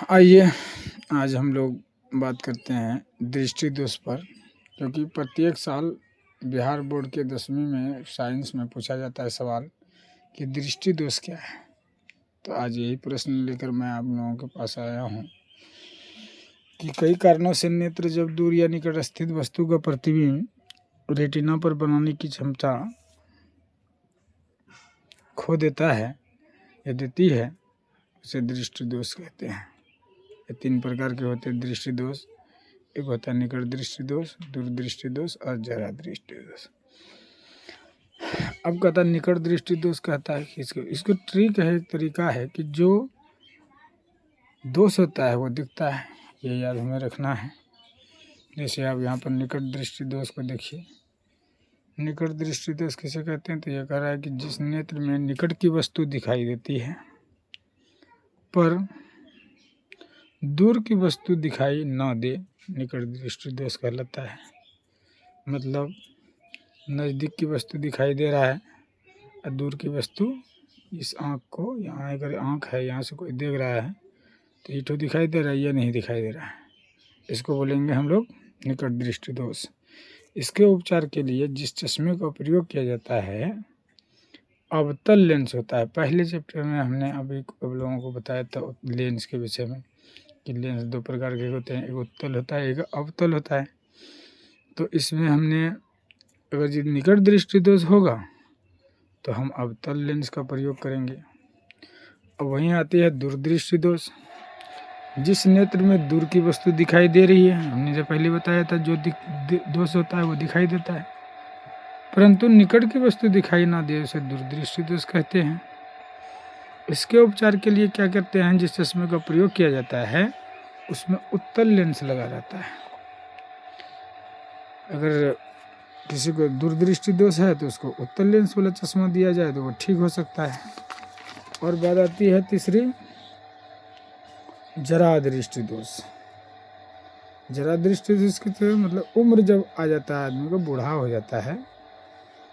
आइए आज हम लोग बात करते हैं दृष्टि दोष पर, क्योंकि प्रत्येक साल बिहार बोर्ड के 10वीं में साइंस में पूछा जाता है सवाल कि दृष्टि दोष क्या है। तो आज यही प्रश्न लेकर मैं आप लोगों के पास आया हूँ कि कई कारणों से नेत्र जब दूर या निकट स्थित वस्तु का प्रतिबिंब रेटिना पर बनाने की क्षमता खो देता है या देती है, उसे दृष्टि दोष कहते हैं। ये 3 प्रकार के होते हैं दृष्टि दोष। एक होता है निकट दृष्टि दोष, दूरदृष्टि दोष और जरा दृष्टि दोष। अब कहता है निकट दृष्टि दोष कहता है कि इसको ट्रिक है, एक तरीका है कि जो दोष होता है वो दिखता है, ये याद हमें रखना है। जैसे आप यहाँ पर निकट दृष्टि दोष को देखिए। निकट दृष्टि दोष किसे कहते हैं? तो ये कह रहा है कि जिस नेत्र में निकट की वस्तु दिखाई देती है पर दूर की वस्तु दिखाई न दे, निकट दृष्टि दोष कहलाता है। मतलब नज़दीक की वस्तु दिखाई दे रहा है और दूर की वस्तु इस आँख को, यहाँ अगर आँख है यहाँ से कोई देख रहा है तो ये तो दिखाई दे रहा है, ये नहीं दिखाई दे रहा है, इसको बोलेंगे हम लोग निकट दृष्टि दोष। इसके उपचार के लिए जिस चश्मे का प्रयोग किया जाता है अवतल लेंस होता है। पहले चैप्टर में हमने अभी आप लोगों को बताया था लेंस के विषय में कि लेंस 2 प्रकार के होते हैं, एक उत्तल होता है, एक अवतल होता है। तो इसमें हमने अगर जो निकट दृष्टि दोष होगा तो हम अवतल लेंस का प्रयोग करेंगे। अब वहीं आती है दूरदृष्टि दोष। जिस नेत्र में दूर की वस्तु दिखाई दे रही है, हमने जो पहले बताया था जो दोष होता है वो दिखाई देता है, परंतु निकट की वस्तु दिखाई ना दे उसे दूरदृष्टि दोष कहते हैं। इसके उपचार के लिए क्या करते हैं, जिस चश्मे का प्रयोग किया जाता है उसमें उत्तल लेंस लगा रहता है। अगर किसी को दूरदृष्टि दोष है तो उसको उत्तल लेंस वाला चश्मा दिया जाए तो वो ठीक हो सकता है। और बात आती है तीसरी जरा दृष्टि दोष। जरा दृष्टि दोष के मतलब उम्र जब आ जाता है, आदमी को बूढ़ा हो जाता है,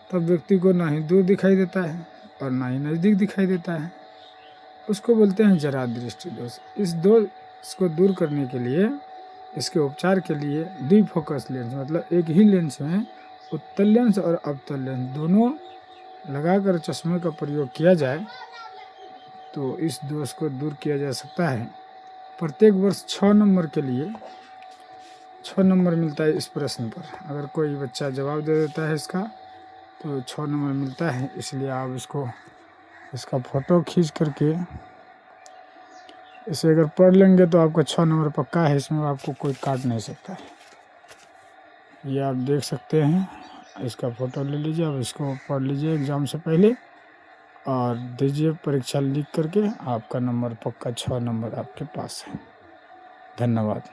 तब व्यक्ति को ना ही दूर दिखाई देता है और ना ही नज़दीक दिखाई देता है, उसको बोलते हैं जरा दृष्टि दोष। इस दोष को दूर करने के लिए, इसके उपचार के लिए द्विफोकस लेंस मतलब एक ही लेंस में उत्तल लेंस और अवतल लेंस दोनों लगाकर चश्मे का प्रयोग किया जाए तो इस दोष को दूर किया जा सकता है। प्रत्येक वर्ष 6 नंबर के लिए 6 नंबर मिलता है इस प्रश्न पर। अगर कोई बच्चा जवाब दे देता है इसका तो 6 नंबर मिलता है। इसलिए आप इसका फ़ोटो खींच करके इसे अगर पढ़ लेंगे तो आपका 6 नंबर पक्का है, इसमें आपको कोई काट नहीं सकता है। ये आप देख सकते हैं, इसका फ़ोटो ले लीजिए, अब इसको पढ़ लीजिए एग्ज़ाम से पहले और दीजिए परीक्षा लिख करके, आपका नंबर पक्का 6 नंबर आपके पास है। धन्यवाद।